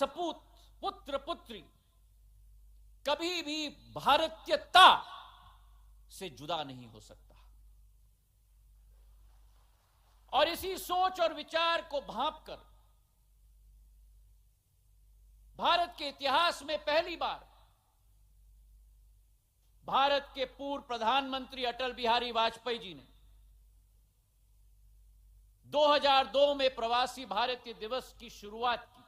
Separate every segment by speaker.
Speaker 1: सपूत पुत्र पुत्री कभी भी भारतीयता से जुदा नहीं हो सकता। और इसी सोच और विचार को भांपकर भारत के इतिहास में पहली बार भारत के पूर्व प्रधानमंत्री अटल बिहारी वाजपेयी जी ने 2002 में प्रवासी भारतीय दिवस की शुरुआत की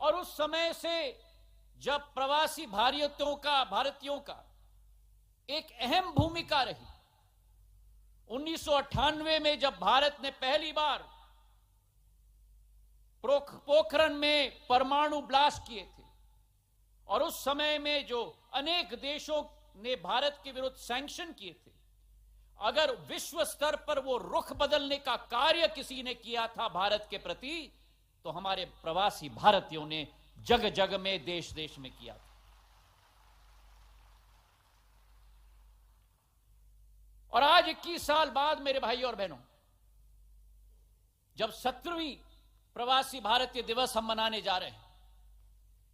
Speaker 1: और उस समय से जब प्रवासी भारतीयों का एक अहम भूमिका रही। 1998 में जब भारत ने पहली बार पोखरण में परमाणु ब्लास्ट किए थे और उस समय में जो अनेक देशों ने भारत के विरुद्ध सैंक्शन किए थे, अगर विश्व स्तर पर वो रुख बदलने का कार्य किसी ने किया था भारत के प्रति, तो हमारे प्रवासी भारतीयों ने जग जग में देश देश में किया था। और आज 21 साल बाद मेरे भाइयों और बहनों, जब 17वीं प्रवासी भारतीय दिवस हम मनाने जा रहे हैं,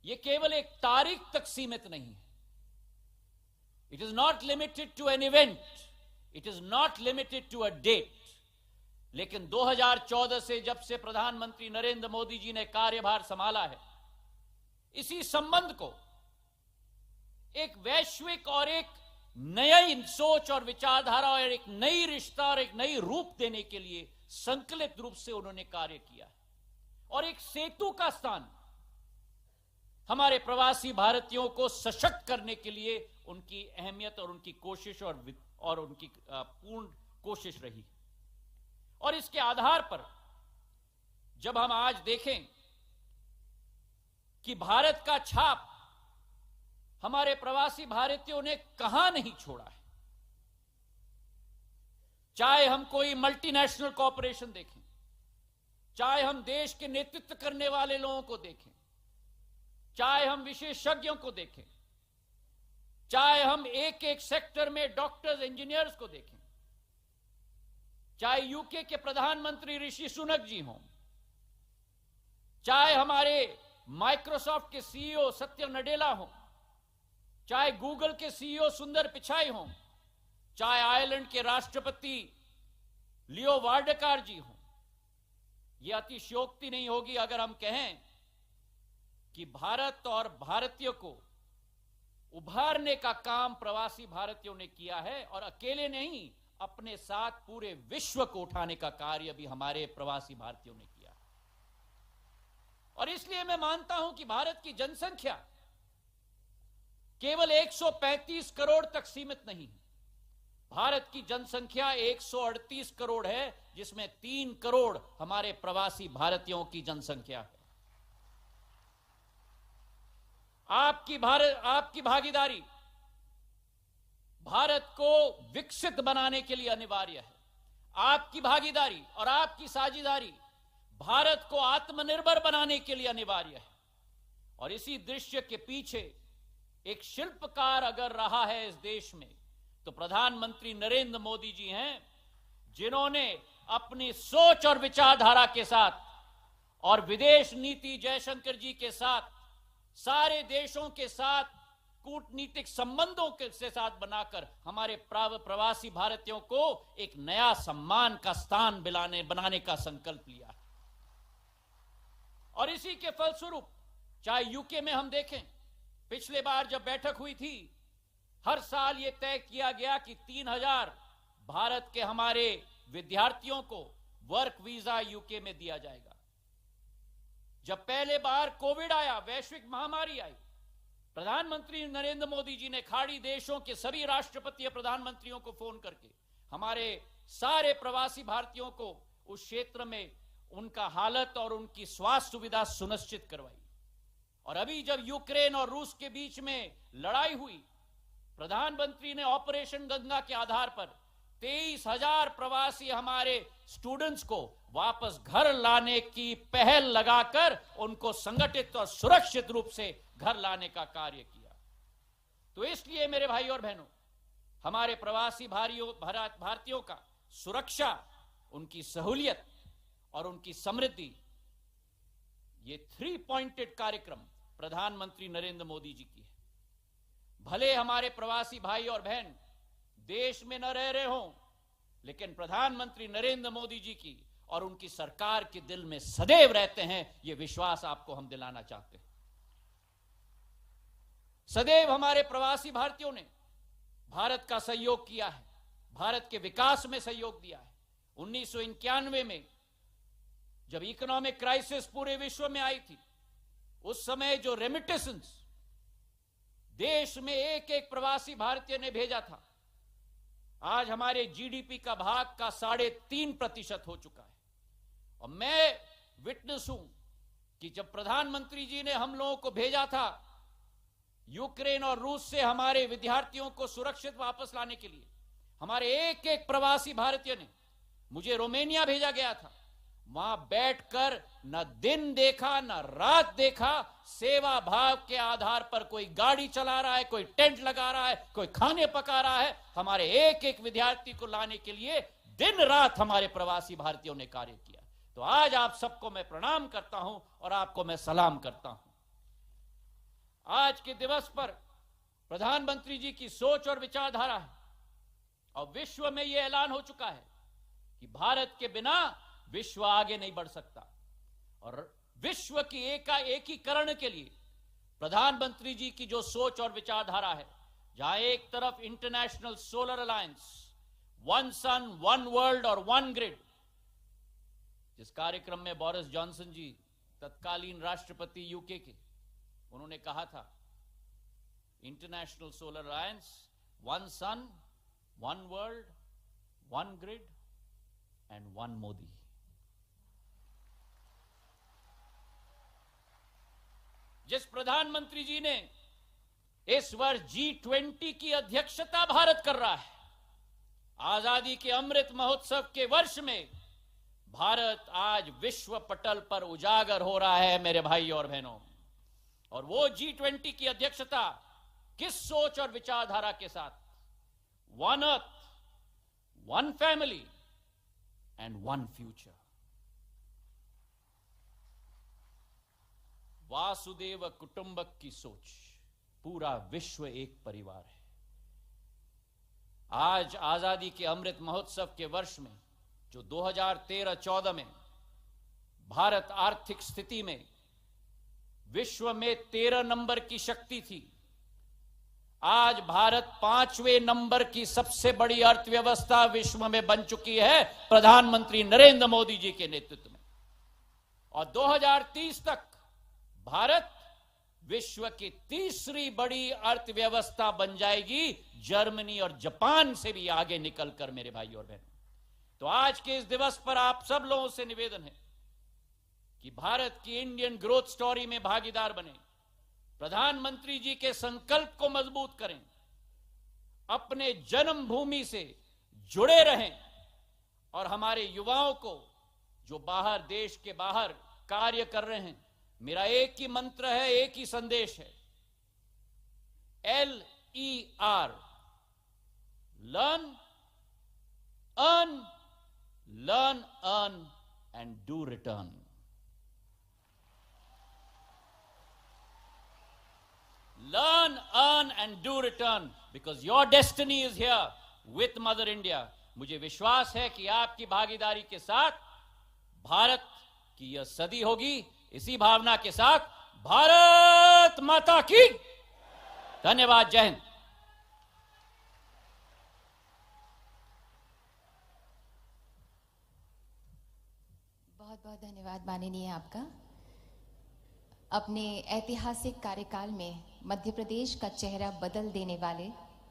Speaker 1: यह केवल एक तारीख तक सीमित नहीं है। It is not limited to an event, it is not limited to a date. लेकिन 2014 से जब से प्रधानमंत्री नरेंद्र मोदी जी ने कार्यभार संभाला है, इसी संबंध को एक वैश्विक और एक नई सोच और विचारधारा और एक नई रिश्ता और एक नई रूप देने के लिए संकलित रूप से उन्होंने कार्य किया है। और एक सेतु का स्थान हमारे प्रवासी भारतीयों को सशक्त करने के लिए उनकी अहमियत और उनकी कोशिश और उनकी पूर्ण कोशिश रही। और इसके आधार पर जब हम आज देखें कि भारत का छाप हमारे प्रवासी भारतीयों ने कहां नहीं छोड़ा है, चाहे हम कोई मल्टीनेशनल कॉरपोरेशन देखें, चाहे हम देश के नेतृत्व करने वाले लोगों को देखें, चाहे हम विशेषज्ञों को देखें, चाहे हम एक एक सेक्टर में डॉक्टर्स इंजीनियर्स को देखें, चाहे यूके के प्रधानमंत्री ऋषि सुनक जी हों, चाहे हमारे माइक्रोसॉफ्ट के सीईओ सत्य नडेला हों, चाहे गूगल के सीईओ सुंदर पिचाई हों, चाहे आयरलैंड के राष्ट्रपति लियो वार्डकार जी हों, यह अतिशयोक्ति नहीं होगी अगर हम कहें कि भारत और भारतीयों को उभारने का काम प्रवासी भारतीयों ने किया है। और अकेले नहीं, अपने साथ पूरे विश्व को उठाने का कार्य भी हमारे प्रवासी भारतीयों ने किया। और इसलिए मैं मानता हूं कि भारत की जनसंख्या केवल 135 करोड़ तक सीमित नहीं है। भारत की जनसंख्या 138 करोड़ है, जिसमें 3 करोड़ हमारे प्रवासी भारतीयों की जनसंख्या है। आपकी भागीदारी भारत को विकसित बनाने के लिए अनिवार्य है। आपकी भागीदारी और आपकी साझेदारी भारत को आत्मनिर्भर बनाने के लिए अनिवार्य है। और इसी दृश्य के पीछे एक शिल्पकार अगर रहा है इस देश में, तो प्रधानमंत्री नरेंद्र मोदी जी हैं, जिन्होंने अपनी सोच और विचारधारा के साथ और विदेश नीति जयशंकर जी के साथ सारे देशों के साथ कूटनीतिक संबंधों के साथ बनाकर हमारे प्रवासी भारतीयों को एक नया सम्मान का स्थान बनाने का संकल्प लिया। और इसी के फलस्वरूप चाहे यूके में हम देखें, पिछले बार जब बैठक हुई थी, हर साल यह तय किया गया कि 3000 भारत के हमारे विद्यार्थियों को वर्क वीजा यूके में दिया जाएगा। जब पहले बार कोविड आया, वैश्विक महामारी आई, प्रधानमंत्री नरेंद्र मोदी जी ने खाड़ी देशों के सभी राष्ट्रपति या प्रधानमंत्रियों को फोन करके हमारे सारे प्रवासी भारतीयों को उस क्षेत्र में उनका हालत और उनकी स्वास्थ्य सुविधा सुनिश्चित करवाई। और अभी जब यूक्रेन और रूस के बीच में लड़ाई हुई, प्रधानमंत्री ने ऑपरेशन गंगा के आधार पर 23,000 प्रवासी हमारे स्टूडेंट्स को वापस घर लाने की पहल लगाकर उनको संगठित और सुरक्षित रूप से घर लाने का कार्य किया। तो इसलिए मेरे भाई और बहनों, हमारे प्रवासी भारतीयों का सुरक्षा, उनकी सहूलियत और उनकी समृद्धि, ये 3 पॉइंटेड कार्यक्रम प्रधानमंत्री नरेंद्र मोदी जी की है। भले हमारे प्रवासी भाई और बहन देश में न रह रहे हों, लेकिन प्रधानमंत्री नरेंद्र मोदी जी की और उनकी सरकार के दिल में सदैव रहते हैं, यह विश्वास आपको हम दिलाना चाहते हैं। सदैव हमारे प्रवासी भारतीयों ने भारत का सहयोग किया है, भारत के विकास में सहयोग दिया है। 1991 में जब इकोनॉमिक क्राइसिस पूरे विश्व में आई थी, उस समय जो रेमिटेंस देश में एक एक प्रवासी भारतीय ने भेजा था, आज हमारे जीडीपी का भाग का 3.5% हो चुका है। और मैं विटनेस हूं कि जब प्रधानमंत्री जी ने हम लोगों को भेजा था यूक्रेन और रूस से हमारे विद्यार्थियों को सुरक्षित वापस लाने के लिए, हमारे एक एक प्रवासी भारतीय ने, मुझे रोमानिया भेजा गया था, वहां बैठकर न दिन देखा न रात देखा, सेवा भाव के आधार पर कोई गाड़ी चला रहा है, कोई टेंट लगा रहा है, कोई खाने पका रहा है। हमारे एक एक विद्यार्थी को लाने के लिए दिन रात हमारे प्रवासी भारतीयों ने कार्य किया। तो आज आप सबको मैं प्रणाम करता हूं और आपको मैं सलाम करता हूं। आज के दिवस पर प्रधानमंत्री जी की सोच और विचारधारा है, और विश्व में यह ऐलान हो चुका है कि भारत के बिना विश्व आगे नहीं बढ़ सकता। और विश्व की एकीकरण के लिए प्रधानमंत्री जी की जो सोच और विचारधारा है, जहां एक तरफ international solar alliance, one sun one world और वन ग्रिड, जिस कार्यक्रम में बोरिस जॉनसन जी तत्कालीन राष्ट्रपति यूके के, उन्होंने कहा था international solar alliance, one sun one world one grid and one Modi. जिस प्रधानमंत्री जी ने इस वर्ष G20 की अध्यक्षता भारत कर रहा है, आजादी के अमृत महोत्सव के वर्ष में भारत आज विश्व पटल पर उजागर हो रहा है मेरे भाई और बहनों। और वो G20 की अध्यक्षता किस सोच और विचारधारा के साथ? One earth, one family and one future. वासुदेव कुटुंबक की सोच, पूरा विश्व एक परिवार है। आज आजादी के अमृत महोत्सव के वर्ष में, जो 2013-14 में भारत आर्थिक स्थिति में विश्व में 13 नंबर की शक्ति थी, आज भारत 5वें नंबर की सबसे बड़ी अर्थव्यवस्था विश्व में बन चुकी है प्रधानमंत्री नरेंद्र मोदी जी के नेतृत्व में। और 2030 तक भारत विश्व की तीसरी बड़ी अर्थव्यवस्था बन जाएगी, जर्मनी और जापान से भी आगे निकलकर मेरे भाई और बहन। तो आज के इस दिवस पर आप सब लोगों से निवेदन है कि भारत की इंडियन ग्रोथ स्टोरी में भागीदार बने, प्रधानमंत्री जी के संकल्प को मजबूत करें, अपने जन्मभूमि से जुड़े रहें, और हमारे युवाओं को जो बाहर, देश के बाहर कार्य कर रहे हैं, मेरा एक ही मंत्र है, एक ही संदेश है, LER, learn earn, learn earn and do return. Learn, earn and do return, because your destiny is here with Mother India. मुझे विश्वास है कि आपकी भागीदारी के साथ भारत की यह सदी होगी। इसी भावना के साथ भारत माता की धन्यवाद। जय हिंद।
Speaker 2: बहुत बहुत धन्यवाद माननीय आपका। अपने ऐतिहासिक कार्यकाल में मध्य प्रदेश का चेहरा बदल देने वाले,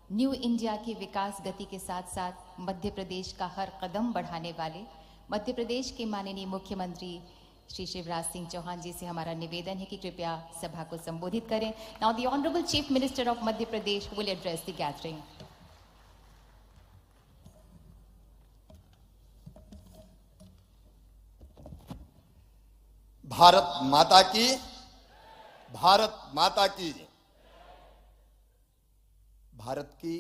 Speaker 2: न्यू इंडिया की विकास गति के साथ साथ मध्य प्रदेश का हर कदम बढ़ाने वाले मध्य प्रदेश के माननीय मुख्यमंत्री श्री शिवराज सिंह चौहान जी से हमारा निवेदन है कि कृपया सभा को संबोधित करें। Now the honourable chief minister of Madhya Pradesh will address the gathering.
Speaker 3: Bharat माता की, भारत माता की। भारत की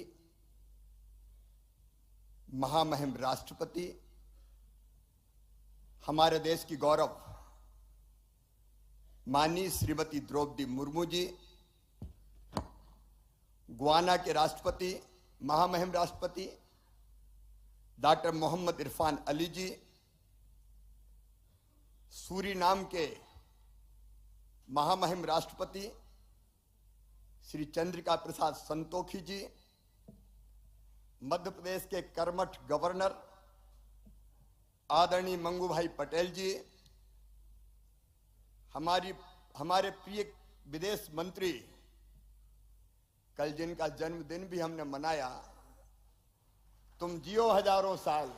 Speaker 3: महामहिम राष्ट्रपति, हमारे देश की गौरव माननीय श्रीमती द्रौपदी मुर्मू जी, गुयाना के राष्ट्रपति, महामहिम राष्ट्रपति डॉक्टर मोहम्मद इरफान अली जी, सूरीनाम के महामहिम राष्ट्रपति श्री चंद्रिका प्रसाद संतोखी जी, मध्य प्रदेश के कर्मठ गवर्नर आदरणीय मंगू भाई पटेल जी, हमारे प्रिय विदेश मंत्री, कल जिनका जन्मदिन भी हमने मनाया, तुम जियो हजारों साल,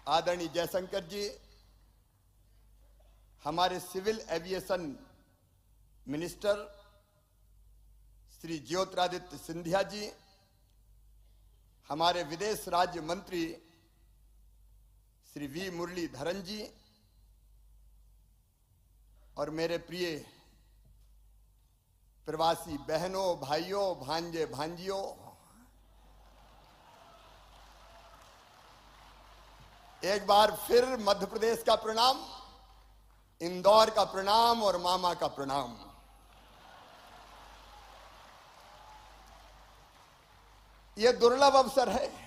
Speaker 3: आदरणीय जयशंकर जी, हमारे civil aviation minister Shri Jyotiraditya Scindia ji, हमारे विदेश राज्य मंत्री श्री वी मुरलीधरन जी, और मेरे प्रिय प्रवासी बहनों, भाइयों, भांजे, भांजियों, एक बार फिर मध्य प्रदेश का प्रणाम, इंदौर का प्रणाम और मामा का प्रणाम। यह दुर्लभ अवसर है,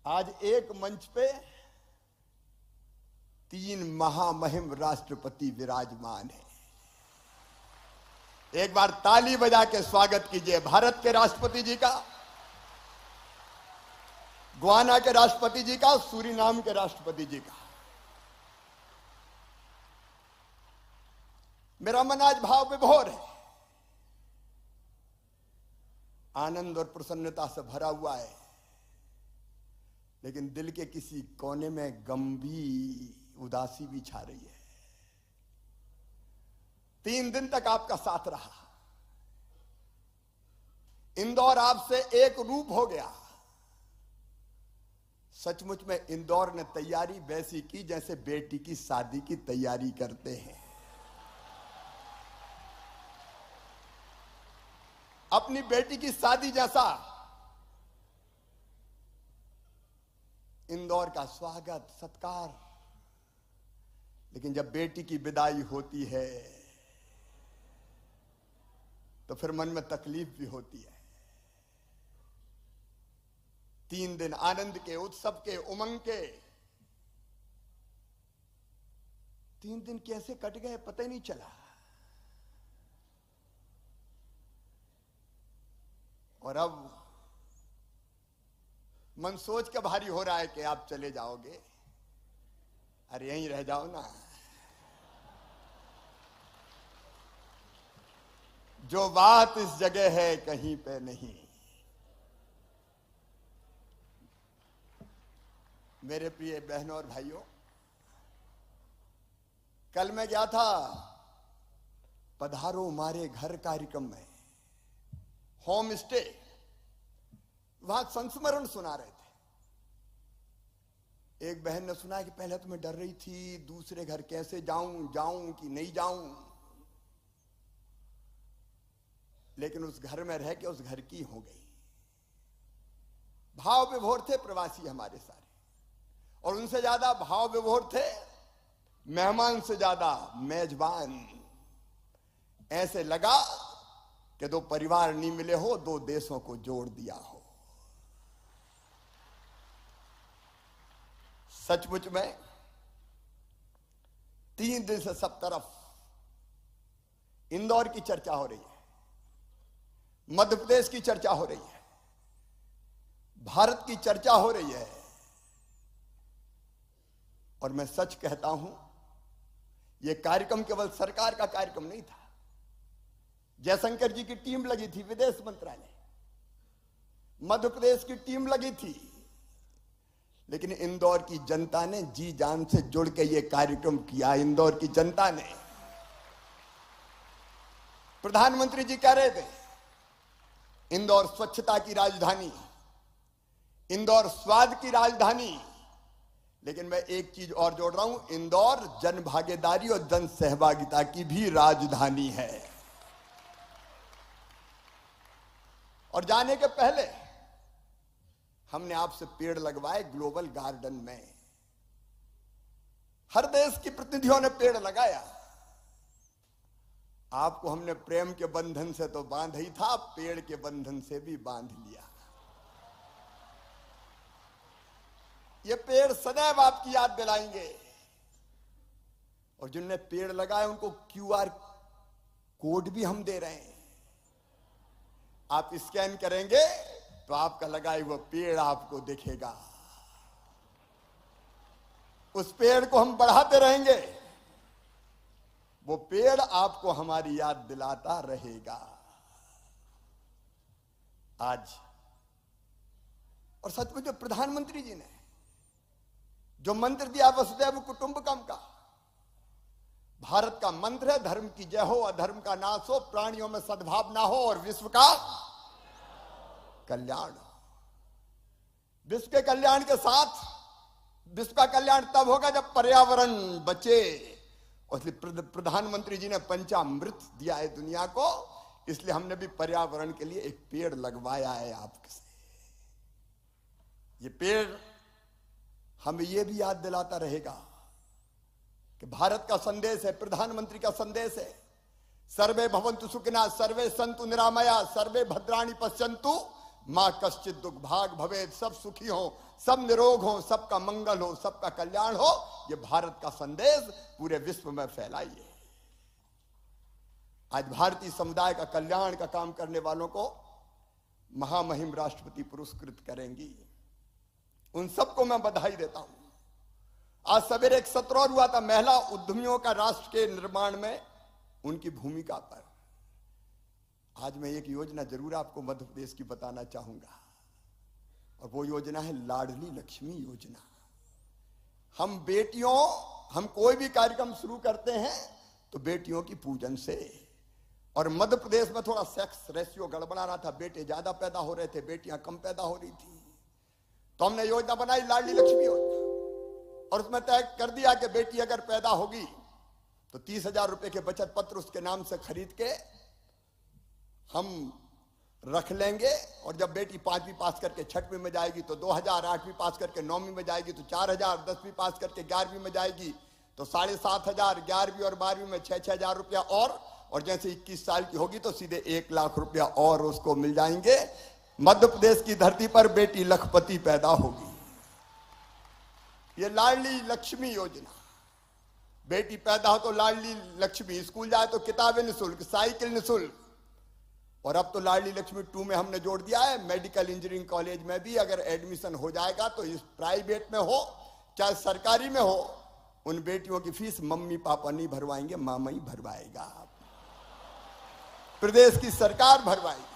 Speaker 3: आज एक मंच पे 3 महामहिम राष्ट्रपति विराजमान हैं। एक बार ताली बजा के स्वागत कीजिए भारत के राष्ट्रपति जी का, गुयाना के राष्ट्रपति जी का, सूरीनाम के राष्ट्रपति जी का। मेरा मन आज भाव विभोर है, आनंद और प्रसन्नता से भरा हुआ है, लेकिन दिल के किसी कोने में गंभीर उदासी भी छा रही है। 3 दिन तक आपका साथ रहा, इंदौर आपसे एक रूप हो गया। सचमुच में इंदौर ने तैयारी वैसी की जैसे बेटी की शादी की तैयारी करते हैं। अपनी बेटी की शादी जैसा इंदौर का स्वागत, सत्कार। लेकिन जब बेटी की विदाई होती है तो फिर मन में तकलीफ भी होती है। 3 दिन आनंद के, उत्सव के, उमंग के 3 दिन कैसे कट गए पता ही नहीं चला। और अब मन सोच के भारी हो रहा है कि आप चले जाओगे। अरे यहीं रह जाओ ना, जो बात इस जगह है कहीं पे नहीं। मेरे प्रिय बहनों और भाइयों, कल मैं गया था पधारो मारे घर कार्यक्रम में, होम स्टे, वहां संस्मरण सुना रहे थे। एक बहन ने सुना कि पहले तो मैं डर रही थी, दूसरे घर कैसे जाऊं कि नहीं जाऊं, लेकिन उस घर में रह के उस घर की हो गई। भाव विभोर थे प्रवासी हमारे सारे, और उनसे ज्यादा भाव विभोर थे मेहमान से ज्यादा मेजबान। ऐसे लगा कि 2 परिवार नहीं मिले हो, 2 देशों को जोड़ दिया हो। सचमुच में 3 दिन से सब तरफ इंदौर की चर्चा हो रही है, मध्य प्रदेश की चर्चा हो रही है, भारत की चर्चा हो रही है। और मैं सच कहता हूं, यह कार्यक्रम केवल सरकार का कार्यक्रम नहीं था। जयशंकर जी की टीम लगी थी, विदेश मंत्रालय, मध्य प्रदेश की टीम लगी थी, लेकिन इंदौर की जनता ने जी जान से जुड़ के यह कार्यक्रम किया। इंदौर की जनता ने, प्रधानमंत्री जी कह रहे थे इंदौर स्वच्छता की राजधानी, इंदौर स्वाद की राजधानी, लेकिन मैं एक चीज और जोड़ रहा हूं, इंदौर जन भागीदारी और जन सहभागिता की भी राजधानी है। और जाने के पहले हमने आपसे पेड़ लगवाए ग्लोबल गार्डन में। हर देश के प्रतिनिधियों ने पेड़ लगाया। आपको हमने प्रेम के बंधन से तो बांध ही था, पेड़ के बंधन से भी बांध लिया। ये पेड़ सदैव आपकी याद दिलाएंगे। और जिनने पेड़ लगाए उनको QR कोड भी हम दे रहे हैं। आप स्कैन करेंगे तो आपका लगाए हुआ पेड़ आपको दिखेगा। उस पेड़ को हम बढ़ाते रहेंगे, वो पेड़ आपको हमारी याद दिलाता रहेगा। आज और सच में जो प्रधानमंत्री जी ने जो मंत्र दिया वसुधैव कुटुंबकम का, भारत का मंत्र है धर्म की जय हो, अधर्म का नाश हो, प्राणियों में सद्भाव ना हो और विश्व का कल्याण हो। विश्व के कल्याण के साथ विश्व का कल्याण तब होगा जब पर्यावरण बचे। और इसलिए प्रधानमंत्री जी ने पंचामृत दिया है दुनिया को, इसलिए हमने भी पर्यावरण के लिए एक पेड़ लगवाया है आपके से। ये पेड़ हमें यह भी याद दिलाता रहेगा कि भारत का संदेश है, प्रधानमंत्री का संदेश है, सर्वे भवन्तु सुखिनः, सर्वे सन्तु निरामया, सर्वे भद्राणि पश्यन्तु मां कश्चित् दुर्भाग् भवेत्। सब सुखी हो, सब निरोग हो, सबका मंगल हो, सबका कल्याण हो। ये भारत का संदेश पूरे विश्व में फैलाइए। आज भारतीय समुदाय का कल्याण का काम करने वालों को महामहिम राष्ट्रपति पुरस्कृत करेंगी। उन सबको मैं बधाई देता हूं। आज सवेरे एक सत्र और हुआ था महिला उद्यमियों का राष्ट्र के निर्माण में उनकी भूमिका पर। आज मैं एक योजना जरूर आपको मध्य प्रदेश की बताना चाहूंगा, और वो योजना है लाडली लक्ष्मी योजना। हम बेटियों, हम कोई भी कार्यक्रम शुरू करते हैं तो बेटियों की पूजन से। और मध्य प्रदेश में थोड़ा सेक्स रेशियो गड़बड़ा रहा था, बेटे ज्यादा पैदा हो रहे थे, बेटियां कम पैदा हो रही थी। तो हमने योजना बनाई लाडली लक्ष्मी योजना, और उसमें तय कर दिया कि बेटी अगर पैदा होगी तो 30,000 रुपए के बचत पत्र उसके नाम से खरीद के हम रख लेंगे। और जब बेटी 5वीं पास करके 6वीं में जाएगी तो 2,000, 8वीं पास करके 9वीं में जाएगी तो 4,000, 10वीं पास करके 11वीं में जाएगी तो 7,500, 11वीं और 12वीं में 6,000 रुपया और जैसे 21 साल की होगी तो सीधे 1 लाख रुपया और उसको मिल जाएंगे। मध्य प्रदेश की धरती पर बेटी लखपति पैदा होगी। ये लाडली लक्ष्मी योजना, बेटी पैदा हो तो लाडली लक्ष्मी, स्कूल जाए तो किताबें निःशुल्क, साइकिल निःशुल्क। और अब तो लाडली लक्ष्मी 2 में हमने जोड़ दिया है, मेडिकल इंजीनियरिंग कॉलेज में भी अगर एडमिशन हो जाएगा तो इस प्राइवेट में हो चाहे सरकारी में हो, उन बेटियों की फीस मम्मी पापा नहीं भरवाएंगे, मामा ही भरवाएगा, प्रदेश की सरकार भरवाएगी।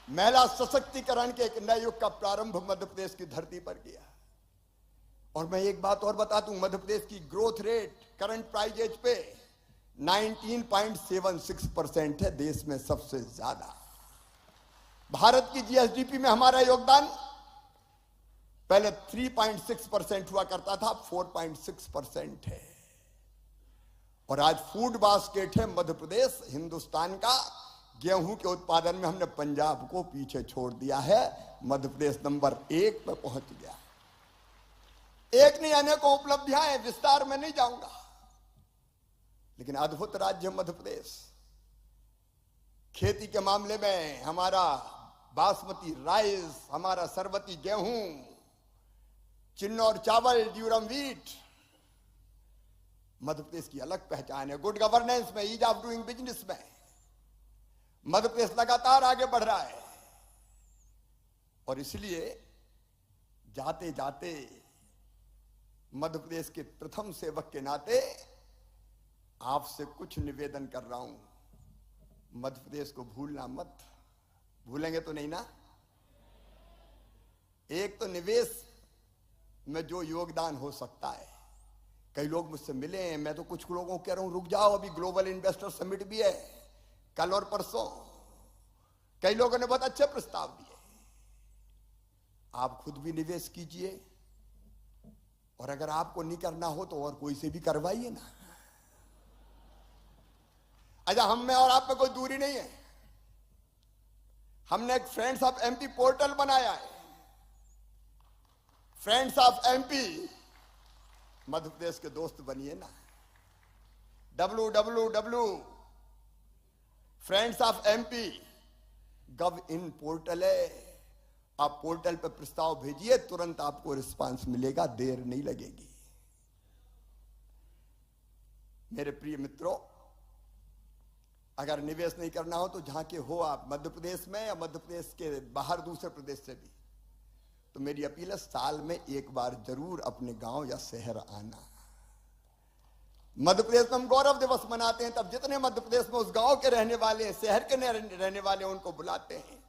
Speaker 3: महिला सशक्तिकरण के एक नए युग का प्रारंभ मध्य प्रदेश की धरती पर किया। और मैं एक बात और बता दूं, मध्य प्रदेश की growth rate current price as per 19.76% है, देश में सबसे ज्यादा। भारत की GSDP में हमारा योगदान पहले 3.6% हुआ करता था, 4.6% है। और आज फूड बास्केट है मध्य प्रदेश हिंदुस्तान का। गेहूं के उत्पादन में हमने पंजाब को पीछे छोड़ दिया है, मध्य प्रदेश नंबर 1 पर पहुंच गया। एक नहीं, अनेकों उपलब्धियां हैं, विस्तार में नहीं जाऊंगा, लेकिन अद्भुत राज्य मध्य प्रदेश। खेती के मामले में हमारा बासमती राइस, हमारा सरबती गेहूं, चिन्नौर चावल, ड्यूरम व्हीट, मध्य प्रदेश की अलग पहचान है। गुड गवर्नेंस में, ईज ऑफ डूइंग बिजनेस में मध्य प्रदेश लगातार आगे बढ़ रहा है। और इसलिए जाते जाते मध्य प्रदेश के प्रथम सेवक के नाते आपसे कुछ निवेदन कर रहा हूं, मध्य प्रदेश को भूलना मत। भूलेंगे तो नहीं ना? एक तो निवेश में जो योगदान हो सकता है, कई लोग मुझसे मिले हैं, मैं तो कुछ लोगों को कह रहा हूं रुक जाओ, अभी ग्लोबल इन्वेस्टर समिट भी है कल और परसों। कई लोगों ने बहुत अच्छे प्रस्ताव दिए। आप खुद भी निवेश कीजिए, और अगर आपको नहीं करना हो तो और कोई से भी करवाइए ना। अच्छा, हम में और आप में कोई दूरी नहीं है। हमने एक फ्रेंड्स ऑफ एमपी पोर्टल बनाया है। Friends of MP, Madhya Pradesh के दोस्त बनिए ना। www.friendsofmp.gov.in पोर्टल है। आप पोर्टल पर प्रस्ताव भेजिए, तुरंत आपको रिस्पांस मिलेगा, देर नहीं लगेगी। मेरे प्रिय मित्रों, अगर निवेश नहीं करना हो तो जहां के हो आप, मध्य प्रदेश में या मध्य प्रदेश के बाहर दूसरे प्रदेश से भी, तो मेरी अपील है साल में एक बार जरूर अपने गांव या शहर आना। मध्य प्रदेश में हम गौरव दिवस मनाते हैं, तब जितने मध्य प्रदेश में उस गांव के रहने वाले, शहर के रहने वाले, उनको बुलाते हैं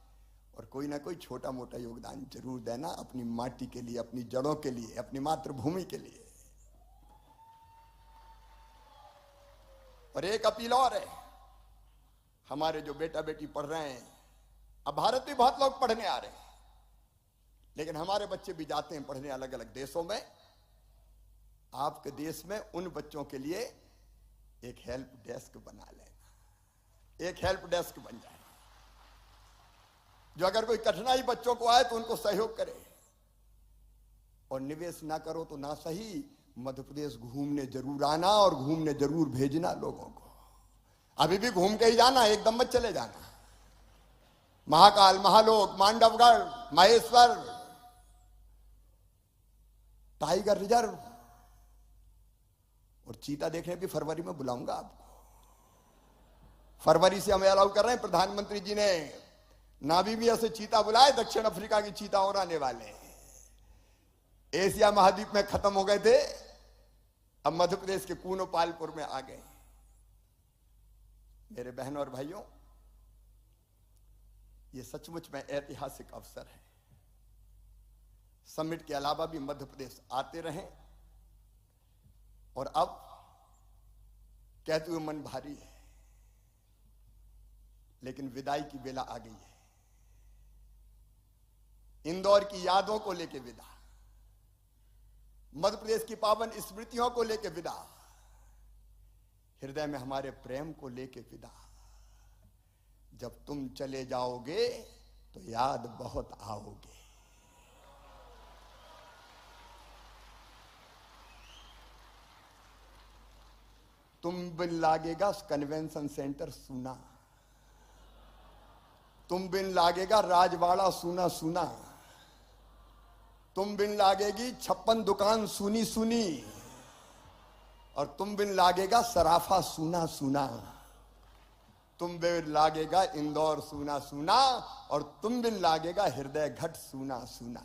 Speaker 3: और कोई ना कोई छोटा मोटा योगदान जरूर देना, अपनी माटी के लिए, अपनी जड़ों के लिए, अपनी मातृभूमि के लिए। और एक अपील और है, हमारे जो बेटा बेटी पढ़ रहे हैं, अब भारत में बहुत लोग पढ़ने आ रहे हैं, लेकिन हमारे बच्चे भी जाते हैं पढ़ने अलग अलग देशों में। आपके देश में उन बच्चों के लिए एक हेल्प डेस्क बना लेना, एक हेल्प डेस्क बन जाए, जो अगर कोई कठिनाई बच्चों को आए तो उनको सहयोग करे। और निवेश ना करो तो ना सही, मध्य प्रदेश घूमने जरूर आना और घूमने जरूर भेजना लोगों को। अभी भी घूम के ही जाना, एकदम मत चले जाना। महाकाल, महालोक, मांडवगढ़, महेश्वर, टाइगर रिजर्व और चीता देखने भी फरवरी में बुलाऊंगा आपको। फरवरी से हमें अलाउ कर रहे हैं, प्रधानमंत्री जी ने नामीबिया से चीता बुलाए, दक्षिण अफ्रीका की चीता और आने वाले हैं। एशिया महाद्वीप में खत्म हो गए थे, अब मध्य प्रदेश के कूनो पालपुर में आ गए। मेरे बहनों और भाइयों, ये सचमुच में ऐतिहासिक अवसर है। समिट के अलावा भी मध्य प्रदेश आते रहें। और अब कहते हुए मन भारी है, लेकिन विदाई की बेला आ गई है। इंदौर की यादों को लेकर विदा, मध्य प्रदेश की पावन स्मृतियों को लेकर विदा, हृदय में हमारे प्रेम को लेकर विदा। जब तुम चले जाओगे तो याद बहुत आओगे। तुम बिन लागेगा कन्वेंशन सेंटर सुना, तुम बिन लागेगा राजवाड़ा सुना सुना, तुम बिन लागेगी 56 दुकान सुनी सुनी, और तुम बिन लागेगा सराफा सुना सुना, तुम बिन लागेगा इंदौर सुना सुना, और तुम बिन लागेगा हृदय घट सुना सुना।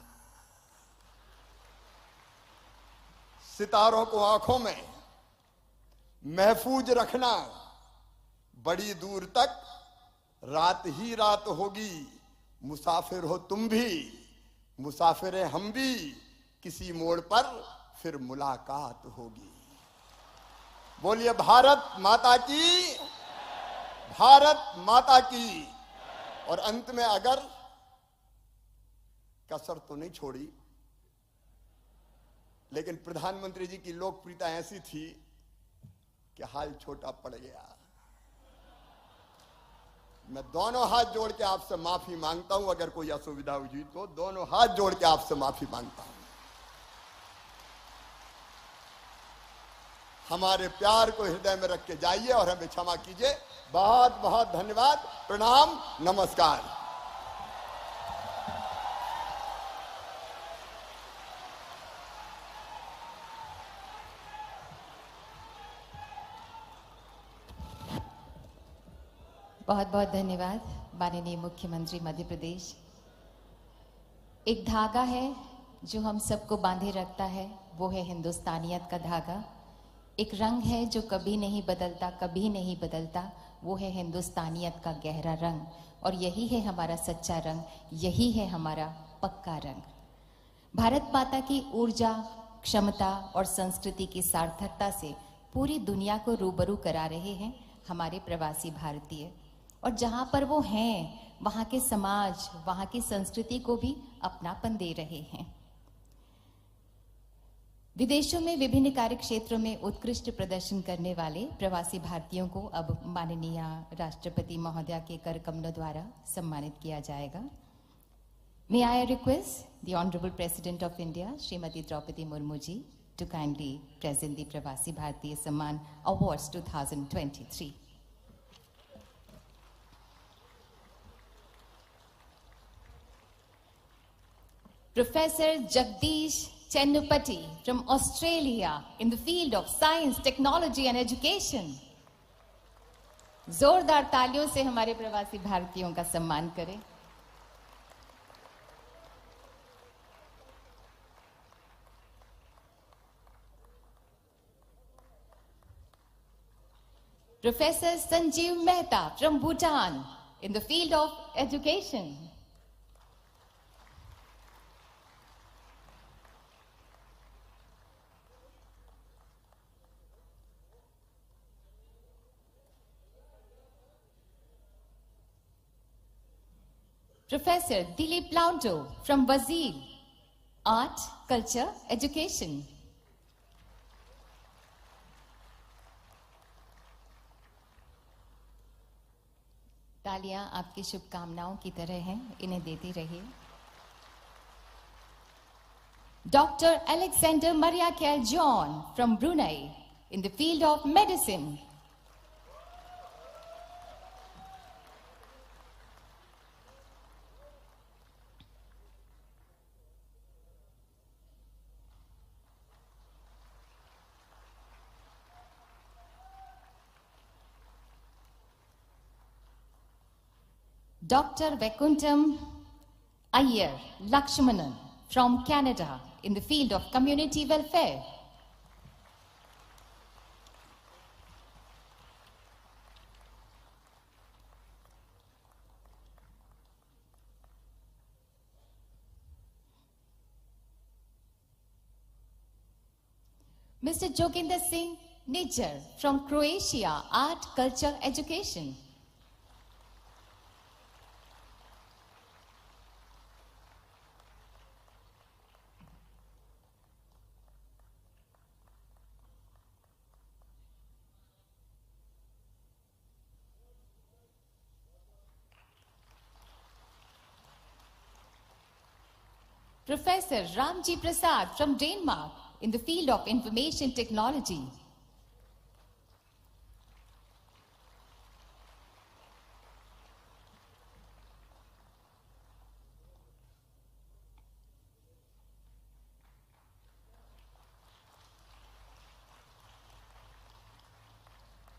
Speaker 3: सितारों को आंखों में महफूज रखना, बड़ी दूर तक रात ही रात होगी। मुसाफिर हो तुम भी, मुसाफिर हैं हम भी, किसी मोड़ पर फिर मुलाकात होगी। बोलिए भारत माता की, भारत माता की। और अंत में अगर कसर तो नहीं छोड़ी, लेकिन प्रधानमंत्री जी की लोकप्रियता ऐसी थी कि हाल छोटा पड़ गया। मैं दोनों हाथ जोड़ के आपसे माफी मांगता हूं, अगर कोई असुविधा हुई तो दोनों हाथ जोड़ के आपसे माफी मांगता हूं। हमारे प्यार को हृदय में रख के जाइए और हमें क्षमा कीजिए। बहुत बहुत धन्यवाद, प्रणाम, नमस्कार।
Speaker 2: बहुत बहुत धन्यवाद माननीय मुख्यमंत्री मध्य प्रदेश। एक धागा है जो हम सबको बांधे रखता है, वो है हिंदुस्तानियत का धागा। एक रंग है जो कभी नहीं बदलता, कभी नहीं बदलता, वो है हिंदुस्तानियत का गहरा रंग। और यही है हमारा सच्चा रंग, यही है हमारा पक्का रंग। भारत माता की ऊर्जा, क्षमता और संस्कृति की सार्थकता से पूरी दुनिया को रूबरू करा रहे हैं हमारे प्रवासी भारतीय। और जहाँ पर वो हैं, वहाँ के समाज, वहाँ की संस्कृति को भी अपनापन दे रहे हैं। विदेशों में विभिन्न कार्य क्षेत्रों में उत्कृष्ट प्रदर्शन करने वाले प्रवासी भारतीयों को अब माननीय राष्ट्रपति महोदया के कर कमलों द्वारा सम्मानित किया जाएगा। May I request the Honorable President of India, Srimati Draupadi Murmu ji, to kindly present the Pravasi Bharatiya Samman Awards 2023. Professor Jagdish Chennupati from Australia in the field of science, technology and education. जोरदार तालियों से हमारे प्रवासी भारतीयों का सम्मान करें। Professor Sanjeev Mehta from Bhutan in the field of education. Professor Dilip Launto from Brazil, Art, Culture, Education. तालियां आपकी शुभकामनाओं की तरह हैं, इन्हें देते रहिए। Dr. Alexander Mariakel John from Brunei in the field of medicine. Dr. Vaikuntham Iyer Lakshmanan from Canada in the field of community welfare. Mr. Joginder Singh Nijjar from Croatia, Art, Culture, Education. Professor Ramji Prasad from Denmark in the field of information technology.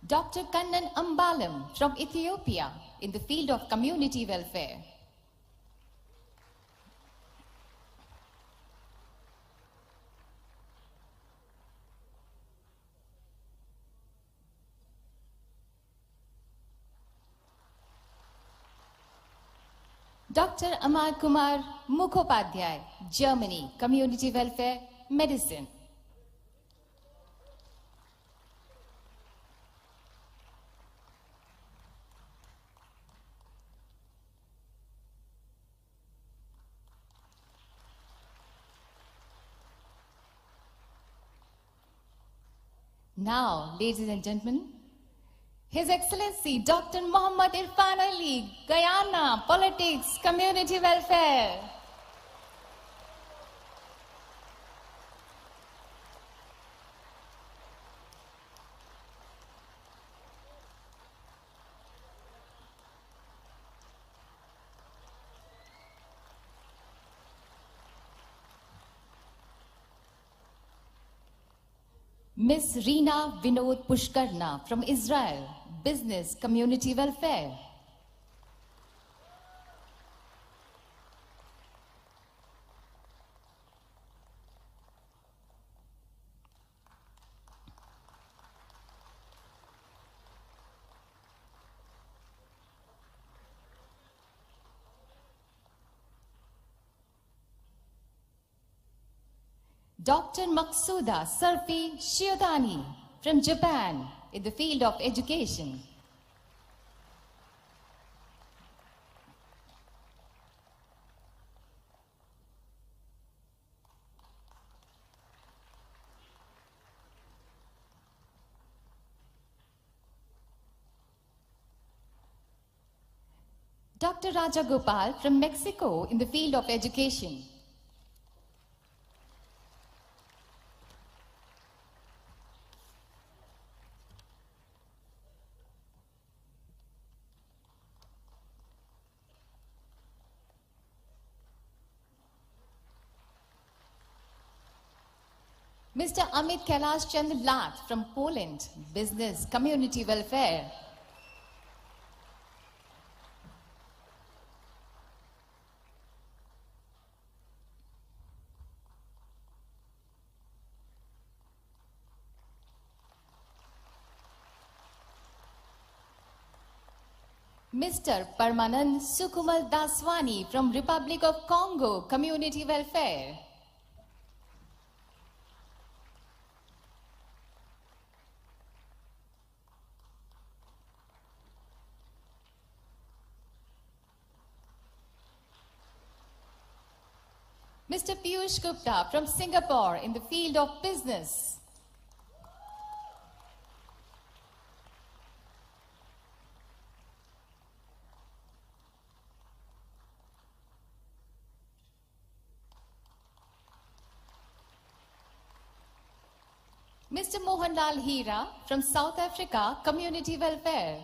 Speaker 2: Dr. Kannan Ambalam from Ethiopia in the field of community welfare. Dr. Amar Kumar Mukhopadhyay, Germany, Community Welfare, Medicine. Now, ladies and gentlemen, His Excellency Dr. Muhammad Irfan Ali, Guyana, Politics, Community Welfare. Ms. Reena Vinod Pushkarna from Israel, Business, Community Welfare. Dr. Maksuda Sarfi Shiodani from Japan in the field of education. Dr. Raja Gopal from Mexico in the field of education. Mr. Amit Kailash Chandra Lat from Poland, Business Community Welfare. Mr. Parmanand Sukumal Daswani from Republic of Congo, Community Welfare. Mr. Piyush Gupta from Singapore in the field of business. Mr. Mohanlal Hira from South Africa, Community Welfare.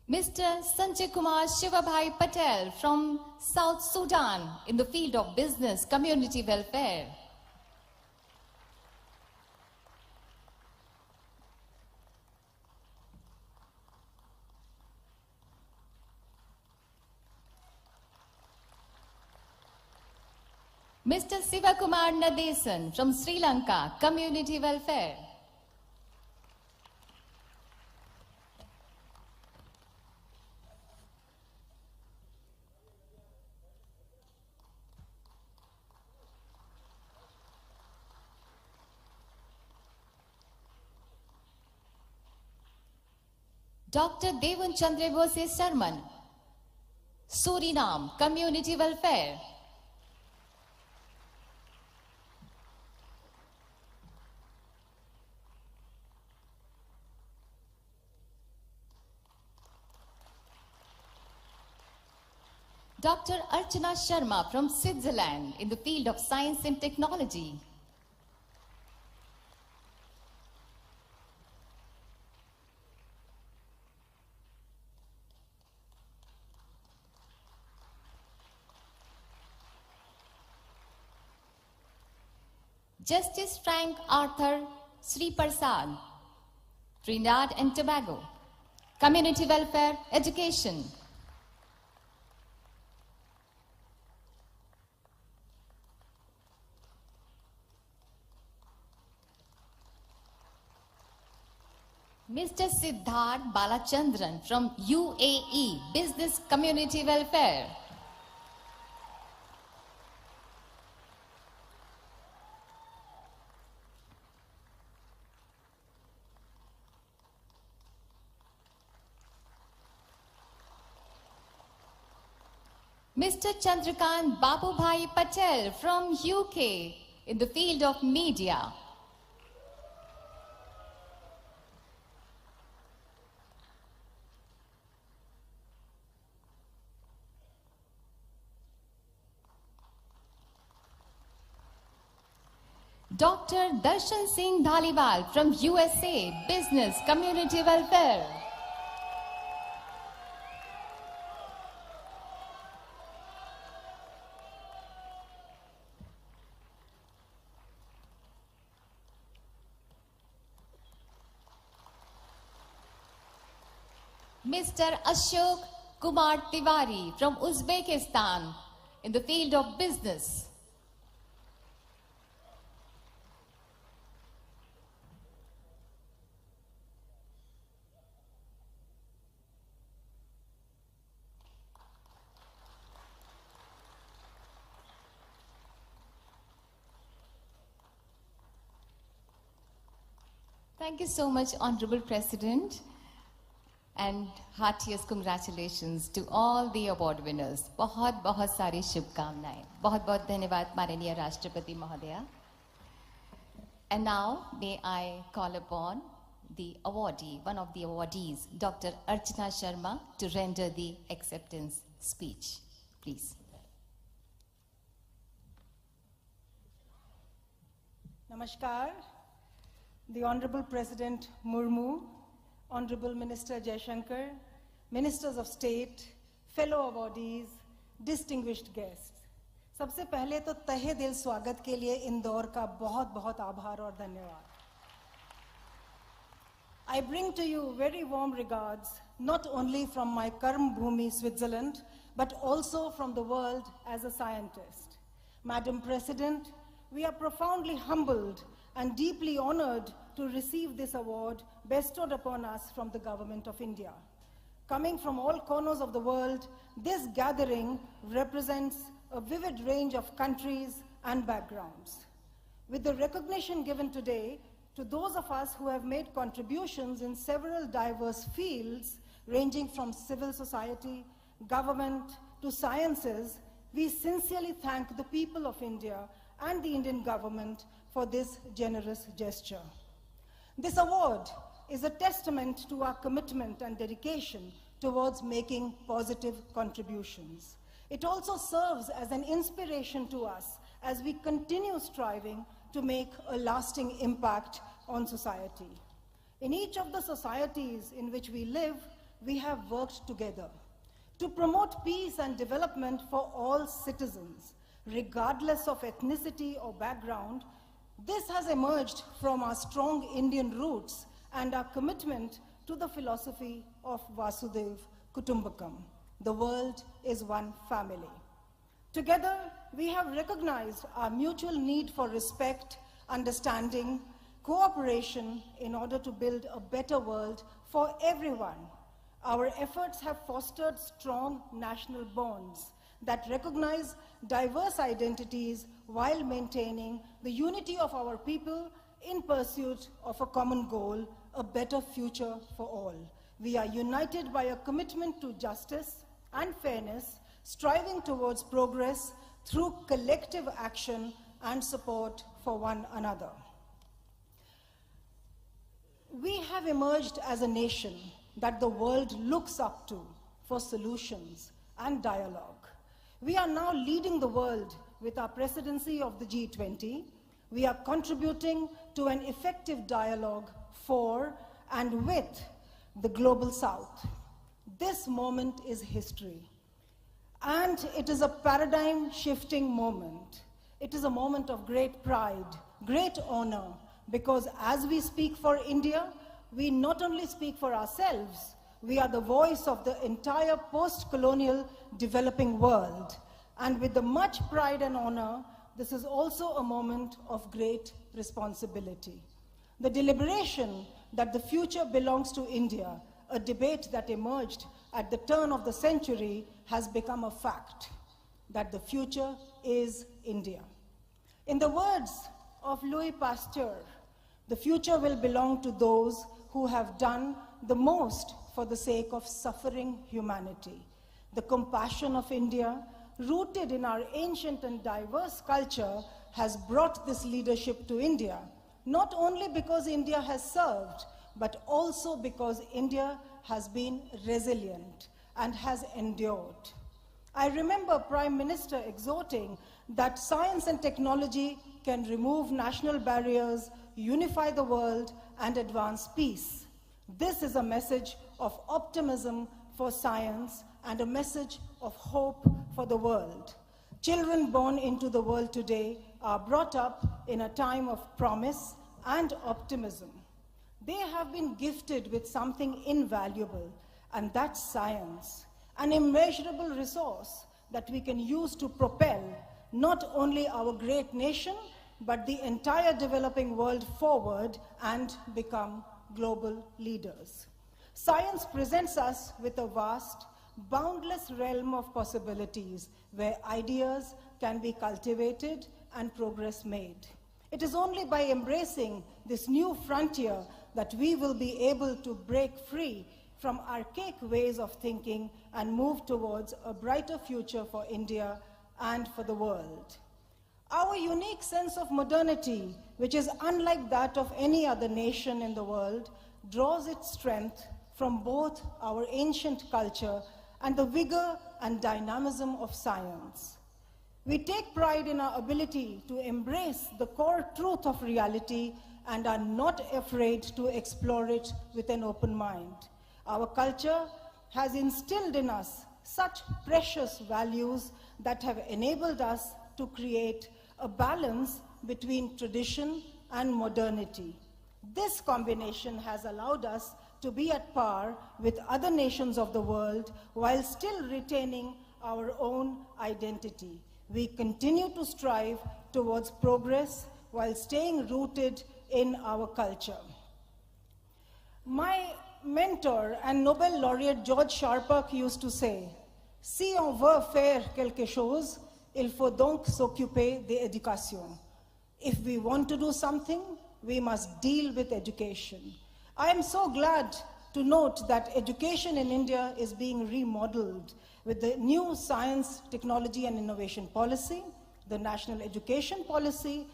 Speaker 2: Mr. Sanjay Kumar Shivabhai Patel from South Sudan in the field of business community welfare. Mr. Sivakumar Nadesan from Sri Lanka, community welfare. Dr. Devan Chandrebose Sarman, Suriname, community welfare. Dr. Archana Sharma from Switzerland in the field of science and technology. Justice Frank Arthur Sri Prasad, Trinidad and Tobago, community welfare, education. Mr. Siddharth Balachandran from UAE, business community welfare. Mr. Chandrakant Babubhai Patel from UK in the field of media. Dr. Darshan Singh Dhaliwal from USA, business community welfare. Mr. Ashok Kumar Tiwari from Uzbekistan in the field of business. Thank you so much, Honorable President, and heartiest congratulations to all the award winners. बहुत बहुत सारी शुभकामनाएं. बहुत बहुत धन्यवाद माननीय राष्ट्रपति महोदया. And now may I call upon the awardee, one of the awardees, Dr. Archana Sharma, to render the acceptance speech. Please.
Speaker 4: Namaskar. The Honorable President Murmu, Honorable Minister Jaishankar, Ministers of State, fellow awardees, distinguished guests. सबसे पहले तो तहे दिल स्वागत के लिए इंदौर का बहुत बहुत आभार और धन्यवाद. I bring to you very warm regards, not only from my Karm Bhumi, Switzerland, but also from the world as a scientist. Madam President, we are profoundly humbled and deeply honored to receive this award bestowed upon us from the Government of India. Coming from all corners of the world, this gathering represents a vivid range of countries and backgrounds. With the recognition given today to those of us who have made contributions in several diverse fields, ranging from civil society, government, to sciences, we sincerely thank the people of India and the Indian government for this generous gesture. This award is a testament to our commitment and dedication towards making positive contributions. It also serves as an inspiration to us as we continue striving to make a lasting impact on society. In each of the societies in which we live, we have worked together to promote peace and development for all citizens, regardless of ethnicity or background. This has emerged from our strong Indian roots and our commitment to the philosophy of Vasudhaiva Kutumbakam. The world is one family. Together, we have recognized our mutual need for respect, understanding, cooperation in order to build a better world for everyone. Our efforts have fostered strong national bonds that recognize diverse identities while maintaining the unity of our people in pursuit of a common goal, a better future for all. We are united by a commitment to justice and fairness, striving towards progress through collective action and support for one another. We have emerged as a nation that the world looks up to for solutions and dialogue. We are now leading the world with our presidency of the G20. We are contributing to an effective dialogue for and with the global South. This moment is history, and it is a paradigm-shifting moment. It is a moment of great pride, great honor, because as we speak for India, we not only speak for ourselves, we are the voice of the entire post-colonial developing world. And with the much pride and honor, this is also a moment of great responsibility. The deliberation that the future belongs to India, a debate that emerged at the turn of the century, has become a fact, that the future is India. In the words of Louis Pasteur, the future will belong to those who have done the most for the sake of suffering humanity. The compassion of India, rooted in our ancient and diverse culture, has brought this leadership to India, not only because India has served, but also because India has been resilient and has endured. I remember Prime Minister exhorting that science and technology can remove national barriers, unify the world, and advance peace. This is a message of optimism for science and a message of hope for the world. Children born into the world today are brought up in a time of promise and optimism. They have been gifted with something invaluable, and that's science, an immeasurable resource that we can use to propel not only our great nation, but the entire developing world forward and become global leaders. Science presents us with a vast, boundless realm of possibilities where ideas can be cultivated and progress made. It is only by embracing this new frontier that we will be able to break free from archaic ways of thinking and move towards a brighter future for India and for the world. Our unique sense of modernity, which is unlike that of any other nation in the world, draws its strength from both our ancient culture and the vigor and dynamism of science. We take pride in our ability to embrace the core truth of reality and are not afraid to explore it with an open mind. Our culture has instilled in us such precious values that have enabled us to create a balance between tradition and modernity. This combination has allowed us to be at par with other nations of the world while still retaining our own identity. We continue to strive towards progress while staying rooted in our culture. My mentor and Nobel laureate George Sharpak used to say, "Si on veut faire quelque chose, il faut donc s'occuper de l'éducation." If we want to do something, we must deal with education. I am so glad to note that education in India is being remodeled with the new Science, Technology and Innovation Policy, the National Education Policy,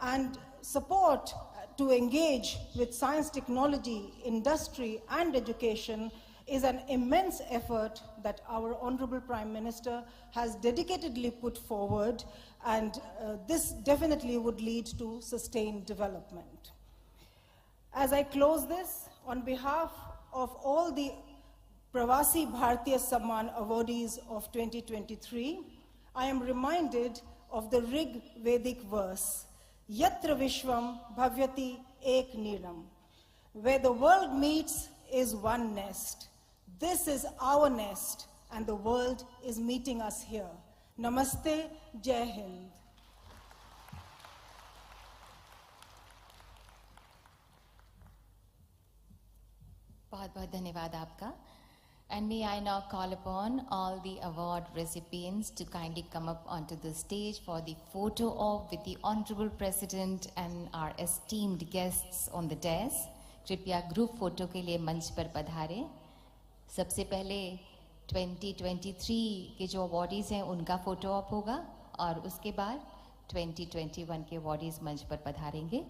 Speaker 4: and support to engage with science, technology, industry, and education is an immense effort that our Honorable Prime Minister has dedicatedly put forward, and this definitely would lead to sustained development. As I close this, on behalf of all the Pravasi Bharatiya Samman awardees of 2023, I am reminded of the Rig Vedic verse, Yatra Vishwam Bhavyati Ek Niram. Where the world meets is one nest. This is our nest, and the world is meeting us here. Namaste, Jai Hind.
Speaker 2: बहुत बहुत धन्यवाद आपका. And may I now call upon all the award recipients to kindly come up onto the stage for the photo op with the Honorable President and our esteemed guests on the dais. कृपया group photo के लिए मंच पर पधारें. सबसे पहले 2023 के जो awardees हैं उनका फोटो ऑप होगा और उसके बाद 2021 के अवॉर्डीज मंच पर पधारेंगे.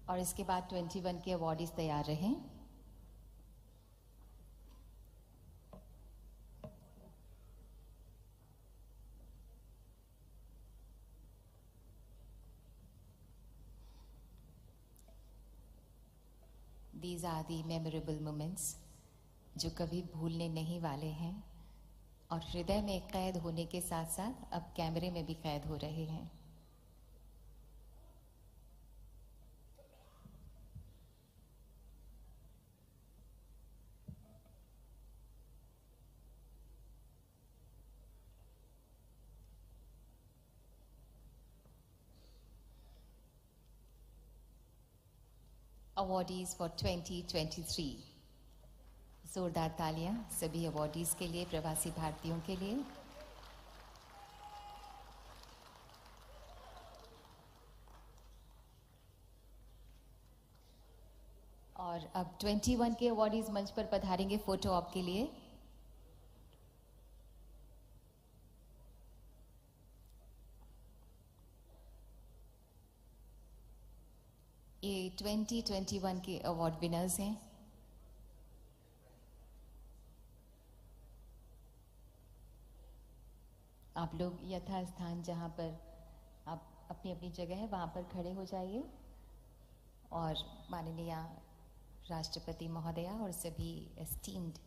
Speaker 2: और इसके बाद 21 के अवॉर्डीज तैयार रहें. These are the memorable moments जो कभी भूलने नहीं वाले हैं और हृदय में कैद होने के साथ साथ अब कैमरे में भी कैद हो रहे हैं. Awardees for 2023. जोरदार तालियां सभी अवॉर्डीज के लिए, प्रवासी भारतीयों के लिए. और अब 21 के अवॉर्डीज मंच पर पधारेंगे फोटो ऑप के लिए. ये 2021 के अवार्ड विनर्स हैं. आप लोग यथास्थान जहां पर आप अपनी अपनी जगह है वहां पर खड़े हो जाइए और माननीय राष्ट्रपति महोदया और सभी एस्टीम्ड